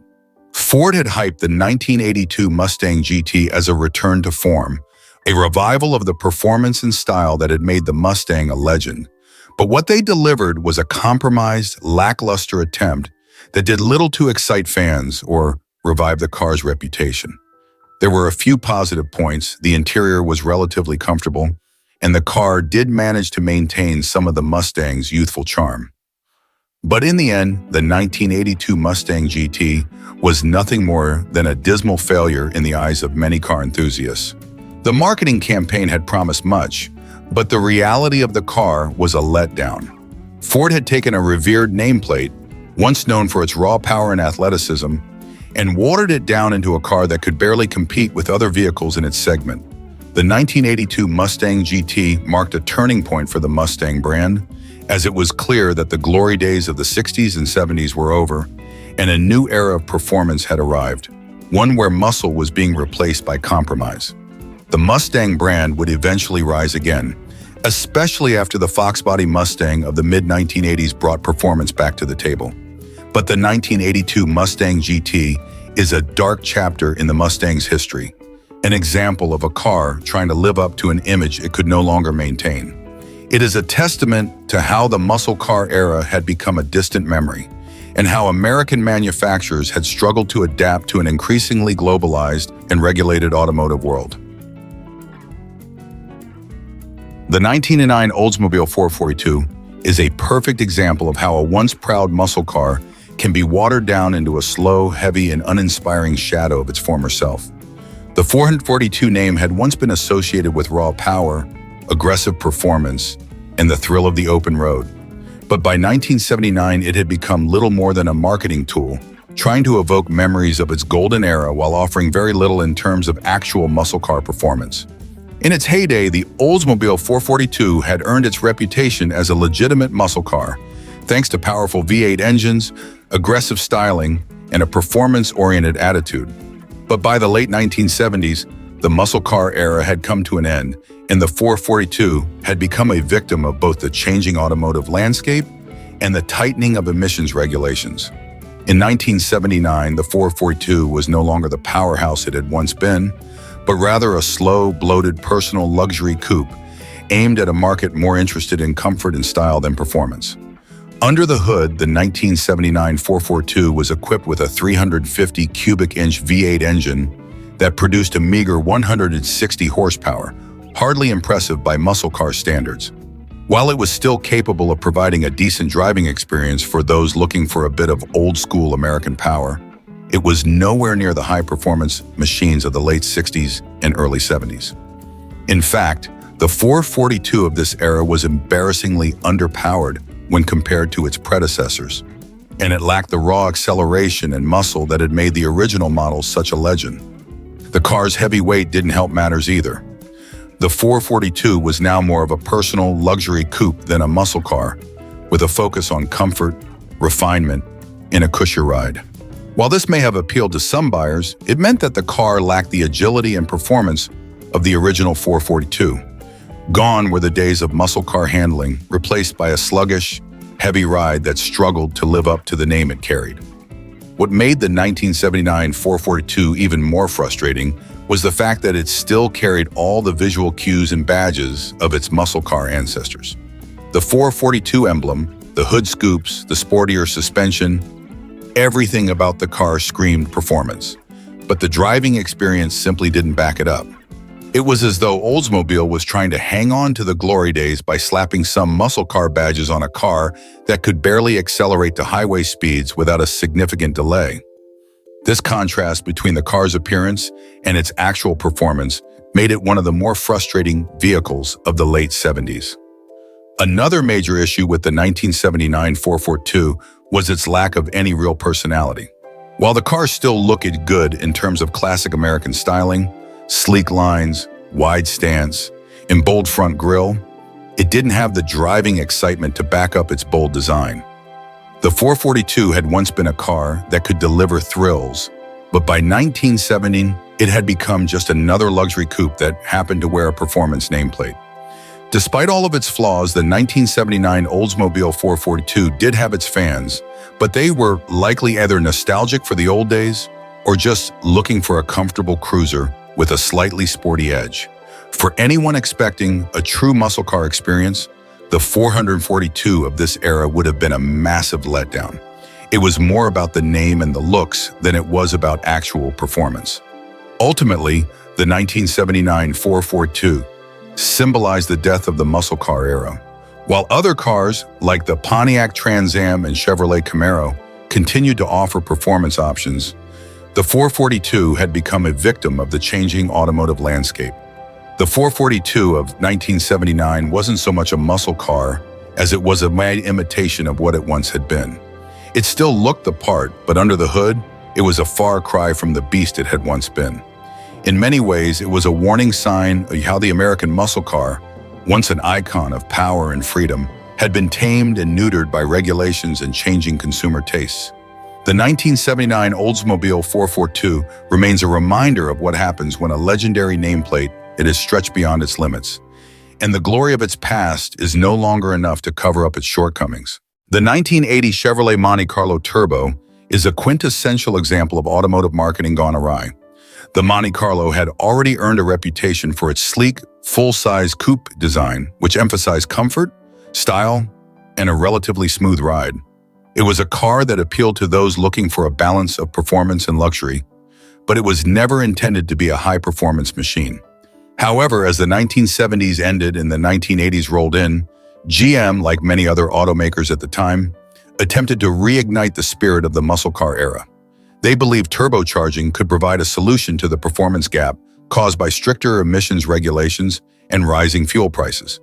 Ford had hyped the 1982 Mustang GT as a return to form, a revival of the performance and style that had made the Mustang a legend. But what they delivered was a compromised, lackluster attempt that did little to excite fans or revive the car's reputation. There were a few positive points. The interior was relatively comfortable, and the car did manage to maintain some of the Mustang's youthful charm. But in the end, the 1982 Mustang GT was nothing more than a dismal failure in the eyes of many car enthusiasts. The marketing campaign had promised much, but the reality of the car was a letdown. Ford had taken a revered nameplate, once known for its raw power and athleticism, and watered it down into a car that could barely compete with other vehicles in its segment. The 1982 Mustang GT marked a turning point for the Mustang brand, as it was clear that the glory days of the 60s and 70s were over, and a new era of performance had arrived, one where muscle was being replaced by compromise. The Mustang brand would eventually rise again, especially after the Fox-body Mustang of the mid-1980s brought performance back to the table. But the 1982 Mustang GT is a dark chapter in the Mustang's history, an example of a car trying to live up to an image it could no longer maintain. It is a testament to how the muscle car era had become a distant memory, and how American manufacturers had struggled to adapt to an increasingly globalized and regulated automotive world. The 1909 Oldsmobile 442 is a perfect example of how a once proud muscle car can be watered down into a slow, heavy, and uninspiring shadow of its former self. The 442 name had once been associated with raw power, aggressive performance, and the thrill of the open road. But by 1979, it had become little more than a marketing tool, trying to evoke memories of its golden era while offering very little in terms of actual muscle car performance. In its heyday, the Oldsmobile 442 had earned its reputation as a legitimate muscle car, thanks to powerful V8 engines, aggressive styling, and a performance-oriented attitude. But by the late 1970s, the muscle car era had come to an end, and the 442 had become a victim of both the changing automotive landscape and the tightening of emissions regulations. In 1979, the 442 was no longer the powerhouse it had once been, but rather a slow, bloated personal luxury coupe aimed at a market more interested in comfort and style than performance. Under the hood, the 1979 442 was equipped with a 350 cubic inch V8 engine that produced a meager 160 horsepower, hardly impressive by muscle car standards. While it was still capable of providing a decent driving experience for those looking for a bit of old-school American power, it was nowhere near the high-performance machines of the late 60s and early 70s. In fact, the 442 of this era was embarrassingly underpowered when compared to its predecessors, and it lacked the raw acceleration and muscle that had made the original model such a legend. The car's heavy weight didn't help matters either. The 442 was now more of a personal luxury coupe than a muscle car, with a focus on comfort, refinement, and a cushier ride. While this may have appealed to some buyers, it meant that the car lacked the agility and performance of the original 442. Gone were the days of muscle car handling, replaced by a sluggish, heavy ride that struggled to live up to the name it carried. What made the 1979 442 even more frustrating was the fact that it still carried all the visual cues and badges of its muscle car ancestors. The 442 emblem, the hood scoops, the sportier suspension, everything about the car screamed performance, but the driving experience simply didn't back it up. It was as though Oldsmobile was trying to hang on to the glory days by slapping some muscle car badges on a car that could barely accelerate to highway speeds without a significant delay. This contrast between the car's appearance and its actual performance made it one of the more frustrating vehicles of the late 70s. Another major issue with the 1979 442 was its lack of any real personality. While the car still looked good in terms of classic American styling, sleek lines, wide stance, and bold front grille, it didn't have the driving excitement to back up its bold design. The 442 had once been a car that could deliver thrills, but by 1970, it had become just another luxury coupe that happened to wear a performance nameplate. Despite all of its flaws, the 1979 Oldsmobile 442 did have its fans, but they were likely either nostalgic for the old days or just looking for a comfortable cruiser with a slightly sporty edge. For anyone expecting a true muscle car experience, the 442 of this era would have been a massive letdown. It was more about the name and the looks than it was about actual performance. Ultimately, the 1979 442 symbolized the death of the muscle car era. While other cars, like the Pontiac Trans Am and Chevrolet Camaro, continued to offer performance options, the 442 had become a victim of the changing automotive landscape. The 442 of 1979 wasn't so much a muscle car as it was a mad imitation of what it once had been. It still looked the part, but under the hood, it was a far cry from the beast it had once been. In many ways, it was a warning sign of how the American muscle car, once an icon of power and freedom, had been tamed and neutered by regulations and changing consumer tastes. The 1979 Oldsmobile 442 remains a reminder of what happens when a legendary nameplate is stretched beyond its limits, and the glory of its past is no longer enough to cover up its shortcomings. The 1980 Chevrolet Monte Carlo Turbo is a quintessential example of automotive marketing gone awry. The Monte Carlo had already earned a reputation for its sleek, full-size coupe design, which emphasized comfort, style, and a relatively smooth ride. It was a car that appealed to those looking for a balance of performance and luxury, but it was never intended to be a high-performance machine. However, as the 1970s ended and the 1980s rolled in, GM, like many other automakers at the time, attempted to reignite the spirit of the muscle car era. They believed turbocharging could provide a solution to the performance gap caused by stricter emissions regulations and rising fuel prices.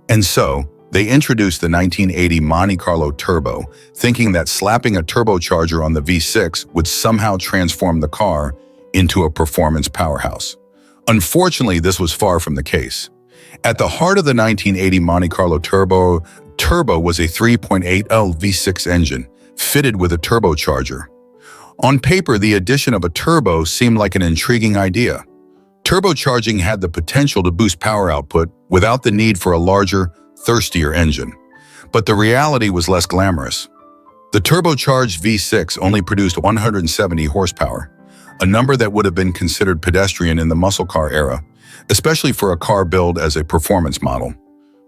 And so, they introduced the 1980 Monte Carlo Turbo, thinking that slapping a turbocharger on the V6 would somehow transform the car into a performance powerhouse. Unfortunately, this was far from the case. At the heart of the 1980 Monte Carlo Turbo was a 3.8L V6 engine, fitted with a turbocharger. On paper, the addition of a turbo seemed like an intriguing idea. Turbocharging had the potential to boost power output without the need for a larger, thirstier engine. But the reality was less glamorous. The turbocharged V6 only produced 170 horsepower, a number that would have been considered pedestrian in the muscle car era, especially for a car billed as a performance model.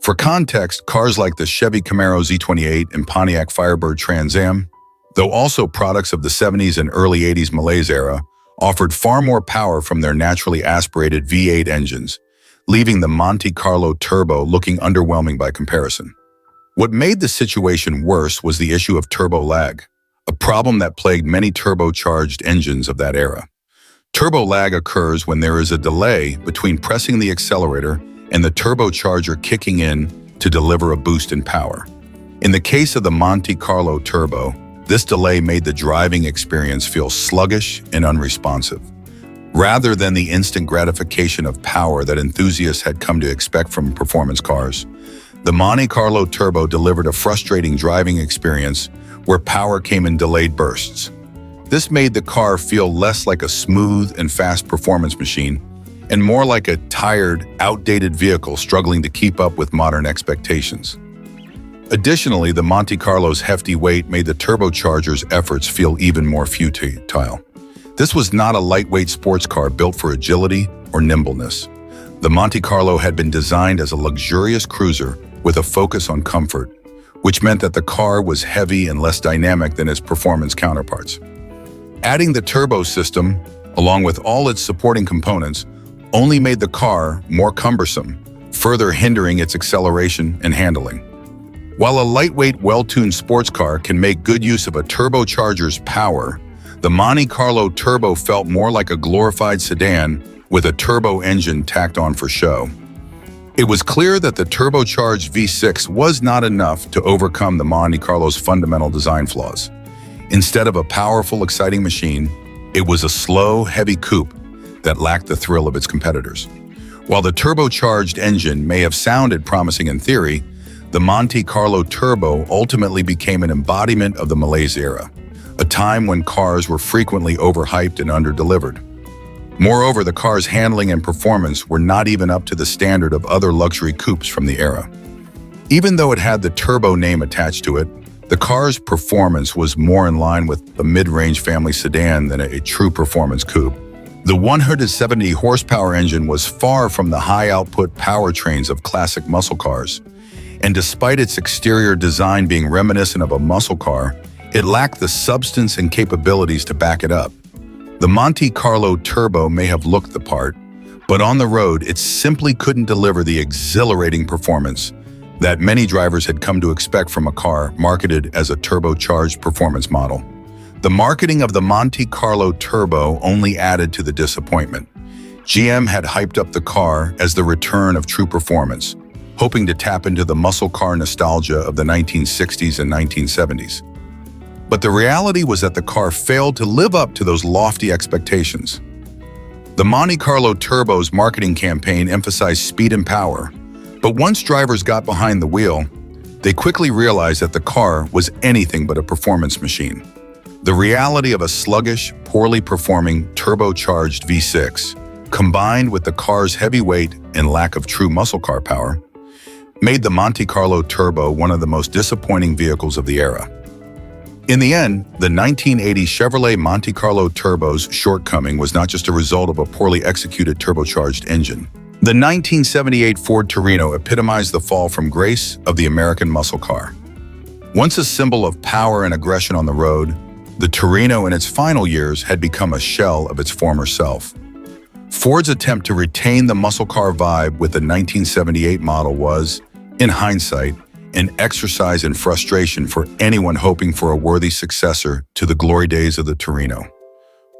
For context, cars like the Chevy Camaro Z28 and Pontiac Firebird Trans Am, though also products of the 70s and early 80s malaise era, offered far more power from their naturally aspirated V8 engines, leaving the Monte Carlo Turbo looking underwhelming by comparison. What made the situation worse was the issue of turbo lag, a problem that plagued many turbocharged engines of that era. Turbo lag occurs when there is a delay between pressing the accelerator and the turbocharger kicking in to deliver a boost in power. In the case of the Monte Carlo Turbo, this delay made the driving experience feel sluggish and unresponsive. Rather than the instant gratification of power that enthusiasts had come to expect from performance cars, the Monte Carlo Turbo delivered a frustrating driving experience where power came in delayed bursts. This made the car feel less like a smooth and fast performance machine and more like a tired, outdated vehicle struggling to keep up with modern expectations. Additionally, the Monte Carlo's hefty weight made the turbocharger's efforts feel even more futile. This was not a lightweight sports car built for agility or nimbleness. The Monte Carlo had been designed as a luxurious cruiser with a focus on comfort, which meant that the car was heavy and less dynamic than its performance counterparts. Adding the turbo system, along with all its supporting components, only made the car more cumbersome, further hindering its acceleration and handling. While a lightweight, well-tuned sports car can make good use of a turbocharger's power, the Monte Carlo Turbo felt more like a glorified sedan with a turbo engine tacked on for show. It was clear that the turbocharged V6 was not enough to overcome the Monte Carlo's fundamental design flaws. Instead of a powerful, exciting machine, it was a slow, heavy coupe that lacked the thrill of its competitors. While the turbocharged engine may have sounded promising in theory, the Monte Carlo Turbo ultimately became an embodiment of the malaise era, a time when cars were frequently overhyped and underdelivered. Moreover, the car's handling and performance were not even up to the standard of other luxury coupes from the era. Even though it had the turbo name attached to it, the car's performance was more in line with a mid-range family sedan than a true performance coupe. The 170 horsepower engine was far from the high-output powertrains of classic muscle cars, and despite its exterior design being reminiscent of a muscle car, it lacked the substance and capabilities to back it up. The Monte Carlo Turbo may have looked the part, but on the road it simply couldn't deliver the exhilarating performance that many drivers had come to expect from a car marketed as a turbocharged performance model. The marketing of the Monte Carlo Turbo only added to the disappointment. GM had hyped up the car as the return of true performance, hoping to tap into the muscle car nostalgia of the 1960s and 1970s. But the reality was that the car failed to live up to those lofty expectations. The Monte Carlo Turbo's marketing campaign emphasized speed and power, but once drivers got behind the wheel, they quickly realized that the car was anything but a performance machine. The reality of a sluggish, poorly performing turbocharged V6, combined with the car's heavy weight and lack of true muscle car power, made the Monte Carlo Turbo one of the most disappointing vehicles of the era. In the end, the 1980 Chevrolet Monte Carlo Turbo's shortcoming was not just a result of a poorly executed turbocharged engine. The 1978 Ford Torino epitomized the fall from grace of the American muscle car. Once a symbol of power and aggression on the road, the Torino in its final years had become a shell of its former self. Ford's attempt to retain the muscle car vibe with the 1978 model was, in hindsight, an exercise in frustration for anyone hoping for a worthy successor to the glory days of the Torino.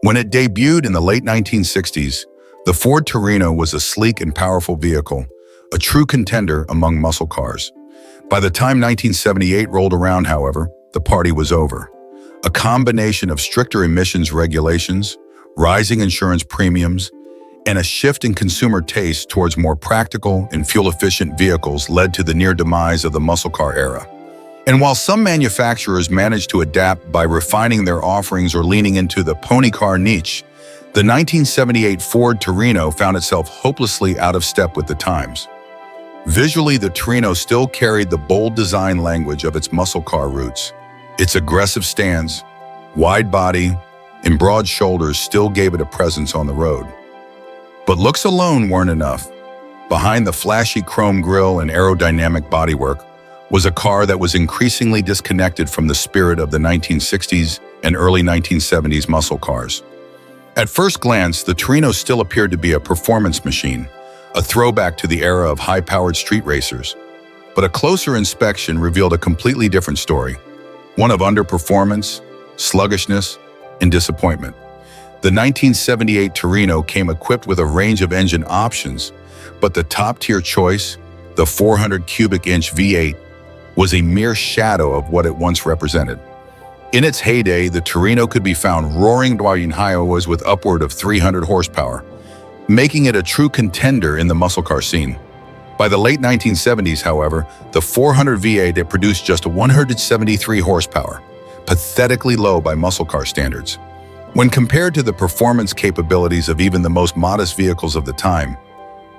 When it debuted in the late 1960s, the Ford Torino was a sleek and powerful vehicle, a true contender among muscle cars. By the time 1978 rolled around, however, the party was over. A combination of stricter emissions regulations, rising insurance premiums, and a shift in consumer taste towards more practical and fuel-efficient vehicles led to the near demise of the muscle car era. And while some manufacturers managed to adapt by refining their offerings or leaning into the pony car niche, the 1978 Ford Torino found itself hopelessly out of step with the times. Visually, the Torino still carried the bold design language of its muscle car roots. Its aggressive stance, wide body, and broad shoulders still gave it a presence on the road. But looks alone weren't enough. Behind the flashy chrome grille and aerodynamic bodywork was a car that was increasingly disconnected from the spirit of the 1960s and early 1970s muscle cars. At first glance, the Torino still appeared to be a performance machine, a throwback to the era of high-powered street racers. But a closer inspection revealed a completely different story, one of underperformance, sluggishness, and disappointment. The 1978 Torino came equipped with a range of engine options, but the top-tier choice, the 400 cubic inch V8, was a mere shadow of what it once represented. In its heyday, the Torino could be found roaring down highways with upward of 300 horsepower, making it a true contender in the muscle car scene. By the late 1970s, however, the 400 V8 had produced just 173 horsepower, pathetically low by muscle car standards. When compared to the performance capabilities of even the most modest vehicles of the time,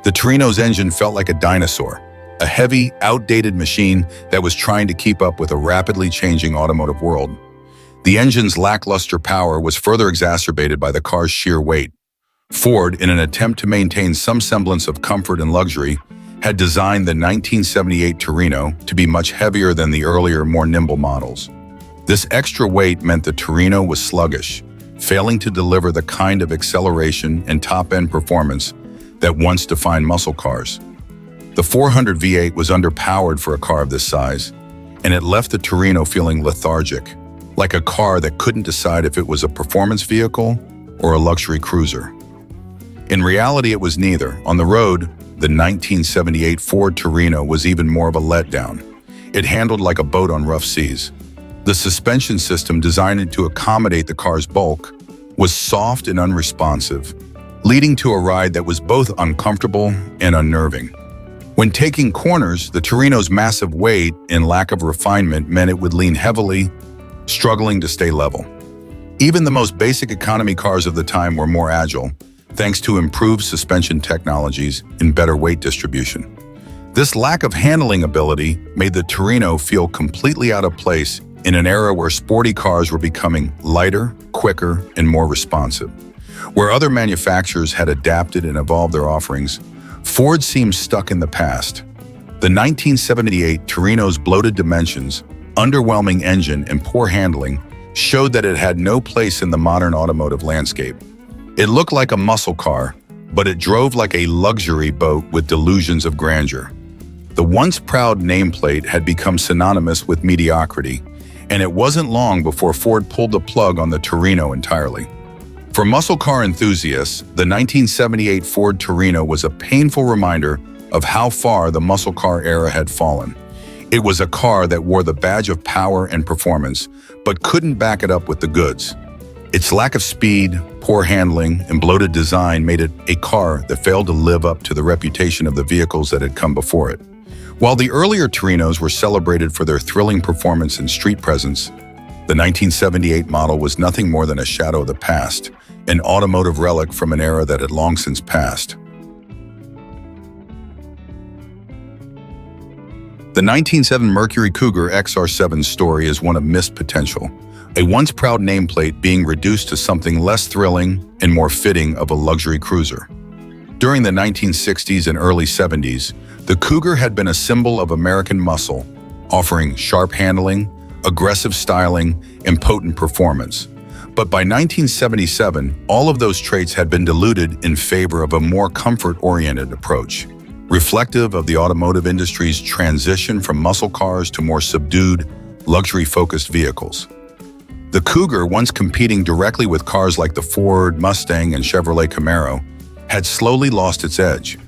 the Torino's engine felt like a dinosaur, a heavy, outdated machine that was trying to keep up with a rapidly changing automotive world. The engine's lackluster power was further exacerbated by the car's sheer weight. Ford, in an attempt to maintain some semblance of comfort and luxury, had designed the 1978 Torino to be much heavier than the earlier, more nimble models. This extra weight meant the Torino was sluggish, failing to deliver the kind of acceleration and top-end performance that once defined muscle cars. The 400 V8 was underpowered for a car of this size, and it left the Torino feeling lethargic, like a car that couldn't decide if it was a performance vehicle or a luxury cruiser. In reality, it was neither. On the road, the 1978 Ford Torino was even more of a letdown. It handled like a boat on rough seas. The suspension system, designed to accommodate the car's bulk, was soft and unresponsive, leading to a ride that was both uncomfortable and unnerving. When taking corners, the Torino's massive weight and lack of refinement meant it would lean heavily, struggling to stay level. Even the most basic economy cars of the time were more agile, thanks to improved suspension technologies and better weight distribution. This lack of handling ability made the Torino feel completely out of place in an era where sporty cars were becoming lighter, quicker, and more responsive. Where other manufacturers had adapted and evolved their offerings, Ford seemed stuck in the past. The 1978 Torino's bloated dimensions, underwhelming engine, and poor handling showed that it had no place in the modern automotive landscape. It looked like a muscle car, but it drove like a luxury boat with delusions of grandeur. The once proud nameplate had become synonymous with mediocrity, and it wasn't long before Ford pulled the plug on the Torino entirely. For muscle car enthusiasts, the 1978 Ford Torino was a painful reminder of how far the muscle car era had fallen. It was a car that wore the badge of power and performance, but couldn't back it up with the goods. Its lack of speed, poor handling, and bloated design made it a car that failed to live up to the reputation of the vehicles that had come before it. While the earlier Torinos were celebrated for their thrilling performance and street presence, the 1978 model was nothing more than a shadow of the past, an automotive relic from an era that had long since passed. The 1907 Mercury Cougar XR7's story is one of missed potential, a once proud nameplate being reduced to something less thrilling and more fitting of a luxury cruiser. During the 1960s and early 70s, the Cougar had been a symbol of American muscle, offering sharp handling, aggressive styling, and potent performance. But by 1977, all of those traits had been diluted in favor of a more comfort-oriented approach, reflective of the automotive industry's transition from muscle cars to more subdued, luxury-focused vehicles. The Cougar, once competing directly with cars like the Ford Mustang and Chevrolet Camaro, had slowly lost its edge.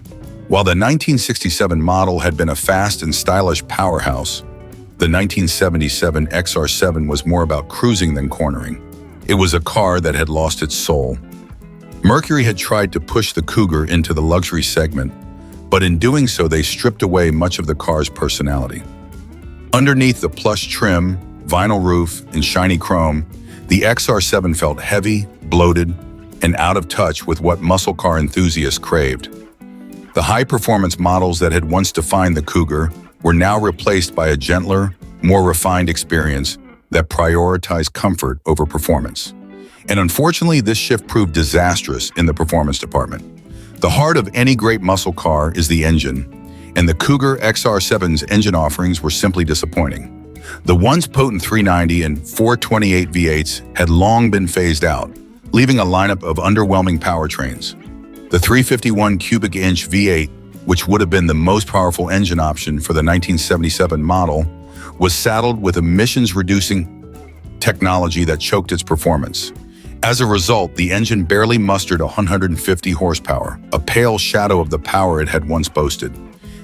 While the 1967 model had been a fast and stylish powerhouse, the 1977 XR7 was more about cruising than cornering. It was a car that had lost its soul. Mercury had tried to push the Cougar into the luxury segment, but in doing so they stripped away much of the car's personality. Underneath the plush trim, vinyl roof, and shiny chrome, the XR7 felt heavy, bloated, and out of touch with what muscle car enthusiasts craved. The high-performance models that had once defined the Cougar were now replaced by a gentler, more refined experience that prioritized comfort over performance. And unfortunately, this shift proved disastrous in the performance department. The heart of any great muscle car is the engine, and the Cougar XR7's engine offerings were simply disappointing. The once potent 390 and 428 V8s had long been phased out, leaving a lineup of underwhelming powertrains. The 351 cubic inch V8, which would have been the most powerful engine option for the 1977 model, was saddled with emissions-reducing technology that choked its performance. As a result, the engine barely mustered 150 horsepower, a pale shadow of the power it had once boasted.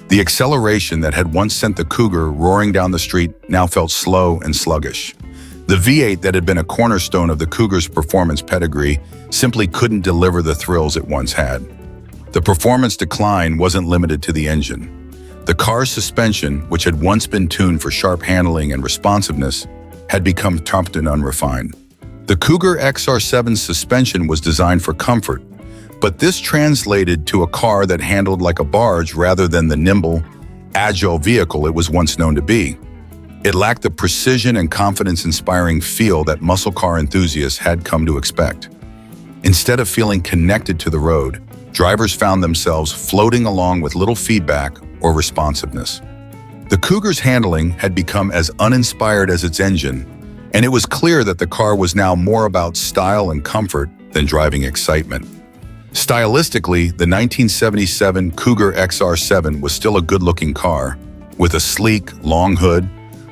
The acceleration that had once sent the Cougar roaring down the street now felt slow and sluggish. The V8 that had been a cornerstone of the Cougar's performance pedigree simply couldn't deliver the thrills it once had. The performance decline wasn't limited to the engine. The car's suspension, which had once been tuned for sharp handling and responsiveness, had become tough and unrefined. The Cougar XR7's suspension was designed for comfort, but this translated to a car that handled like a barge rather than the nimble, agile vehicle it was once known to be. It lacked the precision and confidence-inspiring feel that muscle car enthusiasts had come to expect. Instead of feeling connected to the road, drivers found themselves floating along with little feedback or responsiveness. The Cougar's handling had become as uninspired as its engine, and it was clear that the car was now more about style and comfort than driving excitement. Stylistically, the 1977 Cougar XR7 was still a good-looking car, with a sleek, long hood,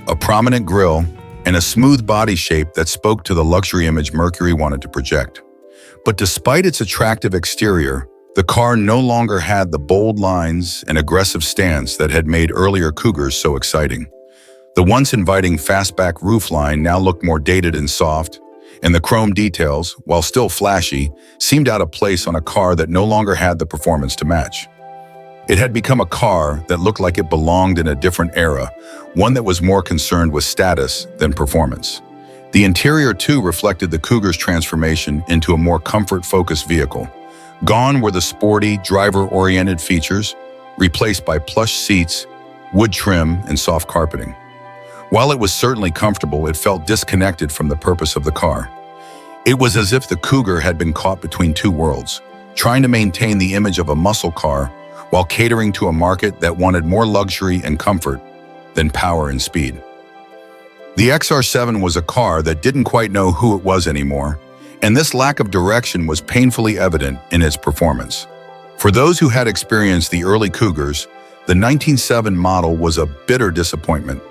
a prominent grille, and a smooth body shape that spoke to the luxury image Mercury wanted to project. But despite its attractive exterior, the car no longer had the bold lines and aggressive stance that had made earlier Cougars so exciting. The once inviting fastback roofline now looked more dated and soft, and the chrome details, while still flashy, seemed out of place on a car that no longer had the performance to match. It had become a car that looked like it belonged in a different era, one that was more concerned with status than performance. The interior too reflected the Cougar's transformation into a more comfort-focused vehicle. Gone were the sporty, driver-oriented features, replaced by plush seats, wood trim, and soft carpeting. While it was certainly comfortable, it felt disconnected from the purpose of the car. It was as if the Cougar had been caught between two worlds, trying to maintain the image of a muscle car while catering to a market that wanted more luxury and comfort than power and speed. The XR7 was a car that didn't quite know who it was anymore, and this lack of direction was painfully evident in its performance. For those who had experienced the early Cougars, the 1907 model was a bitter disappointment.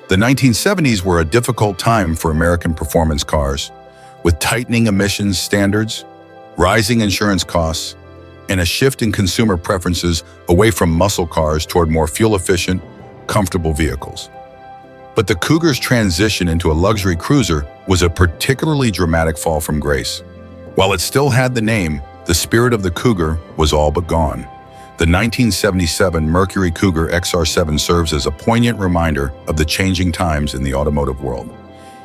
The 1970s were a difficult time for American performance cars, with tightening emissions standards, rising insurance costs, and a shift in consumer preferences away from muscle cars toward more fuel-efficient, comfortable vehicles. But the Cougar's transition into a luxury cruiser was a particularly dramatic fall from grace. While it still had the name, the spirit of the Cougar was all but gone. The 1977 Mercury Cougar XR7 serves as a poignant reminder of the changing times in the automotive world.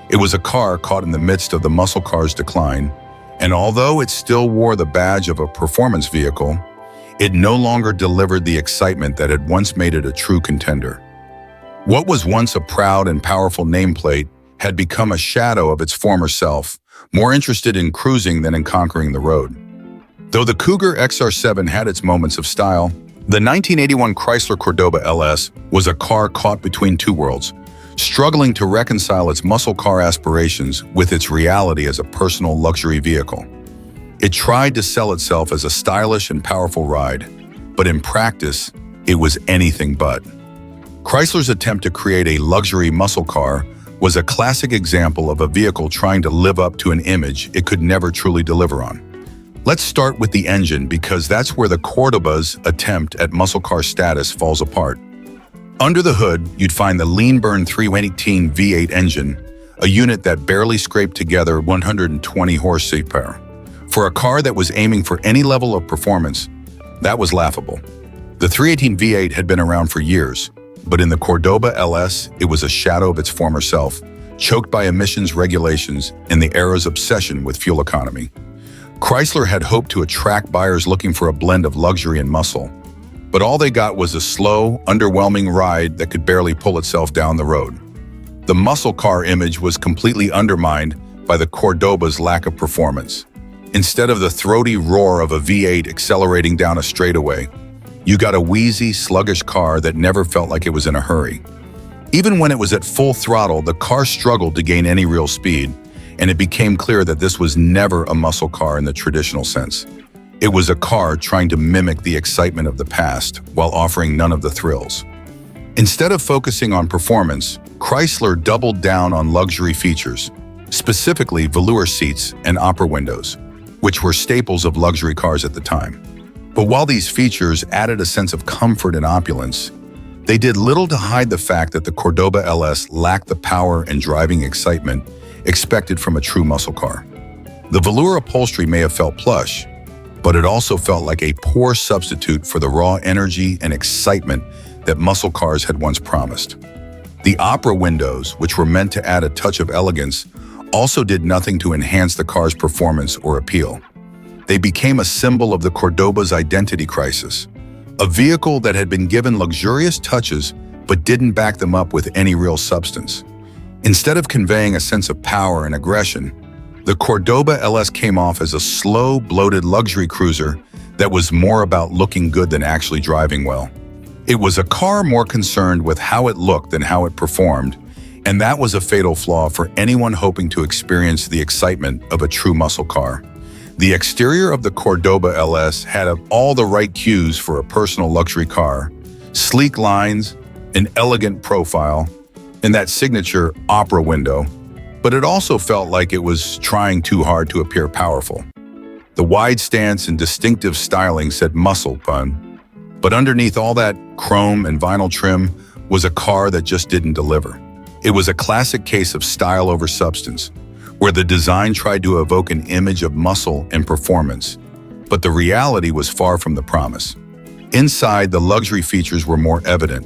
It was a car caught in the midst of the muscle car's decline, and although it still wore the badge of a performance vehicle, it no longer delivered the excitement that had once made it a true contender. What was once a proud and powerful nameplate had become a shadow of its former self, more interested in cruising than in conquering the road. Though the Cougar XR7 had its moments of style, the 1981 Chrysler Cordoba LS was a car caught between two worlds, struggling to reconcile its muscle car aspirations with its reality as a personal luxury vehicle. It tried to sell itself as a stylish and powerful ride, but in practice, it was anything but. Chrysler's attempt to create a luxury muscle car was a classic example of a vehicle trying to live up to an image it could never truly deliver on. Let's start with the engine because that's where the Cordoba's attempt at muscle car status falls apart. Under the hood, you'd find the lean-burn 318 V8 engine, a unit that barely scraped together 120 horsepower. For a car that was aiming for any level of performance, that was laughable. The 318 V8 had been around for years, but in the Cordoba LS, it was a shadow of its former self, choked by emissions regulations and the era's obsession with fuel economy. Chrysler had hoped to attract buyers looking for a blend of luxury and muscle, but all they got was a slow, underwhelming ride that could barely pull itself down the road. The muscle car image was completely undermined by the Cordoba's lack of performance. Instead of the throaty roar of a V8 accelerating down a straightaway, you got a wheezy, sluggish car that never felt like it was in a hurry. Even when it was at full throttle, the car struggled to gain any real speed, and it became clear that this was never a muscle car in the traditional sense. It was a car trying to mimic the excitement of the past while offering none of the thrills. Instead of focusing on performance, Chrysler doubled down on luxury features. specifically velour seats and opera windows, which were staples of luxury cars at the time. But while these features added a sense of comfort and opulence, they did little to hide the fact that the Cordoba LS lacked the power and driving excitement expected from a true muscle car. The velour upholstery may have felt plush, but it also felt like a poor substitute for the raw energy and excitement that muscle cars had once promised. The opera windows, which were meant to add a touch of elegance, also did nothing to enhance the car's performance or appeal. They became a symbol of the Cordoba's identity crisis, a vehicle that had been given luxurious touches but didn't back them up with any real substance. Instead of conveying a sense of power and aggression, the Cordoba LS came off as a slow, bloated luxury cruiser that was more about looking good than actually driving well. It was a car more concerned with how it looked than how it performed, and that was a fatal flaw for anyone hoping to experience the excitement of a true muscle car. The exterior of the Cordoba LS had all the right cues for a personal luxury car: sleek lines, an elegant profile, and that signature opera window, but it also felt like it was trying too hard to appear powerful. The wide stance and distinctive styling said muscle pun, but underneath all that chrome and vinyl trim was a car that just didn't deliver. It was a classic case of style over substance, where the design tried to evoke an image of muscle and performance, but the reality was far from the promise. Inside, the luxury features were more evident.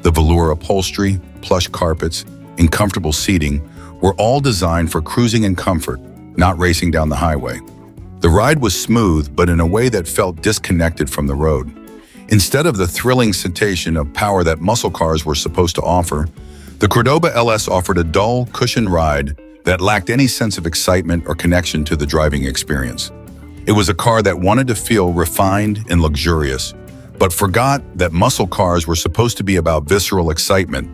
The velour upholstery, plush carpets, and comfortable seating were all designed for cruising and comfort, not racing down the highway. The ride was smooth, but in a way that felt disconnected from the road. Instead of the thrilling sensation of power that muscle cars were supposed to offer, the Cordoba LS offered a dull, cushioned ride that lacked any sense of excitement or connection to the driving experience. It was a car that wanted to feel refined and luxurious, but forgot that muscle cars were supposed to be about visceral excitement,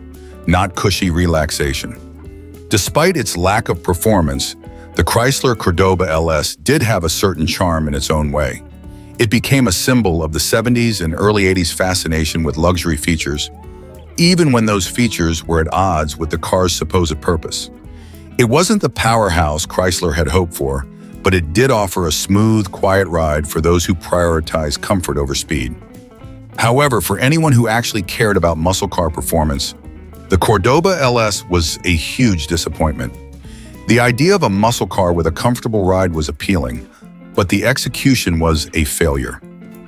not cushy relaxation. Despite its lack of performance, the Chrysler Cordoba LS did have a certain charm in its own way. It became a symbol of the 70s and early 80s fascination with luxury features, even when those features were at odds with the car's supposed purpose. It wasn't the powerhouse Chrysler had hoped for, but it did offer a smooth, quiet ride for those who prioritize comfort over speed. However, for anyone who actually cared about muscle car performance, the Cordoba LS was a huge disappointment. The idea of a muscle car with a comfortable ride was appealing, but the execution was a failure.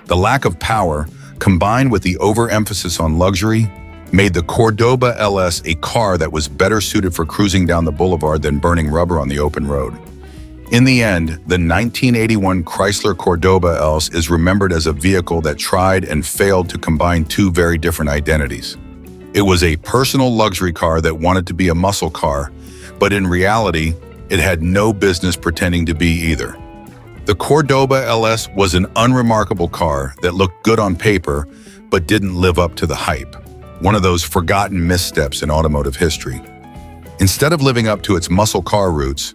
The lack of power, combined with the overemphasis on luxury, made the Cordoba LS a car that was better suited for cruising down the boulevard than burning rubber on the open road. In the end, the 1981 Chrysler Cordoba LS is remembered as a vehicle that tried and failed to combine two very different identities. It was a personal luxury car that wanted to be a muscle car, but in reality, it had no business pretending to be either. The Cordoba LS was an unremarkable car that looked good on paper, but didn't live up to the hype. One of those forgotten missteps in automotive history. Instead of living up to its muscle car roots,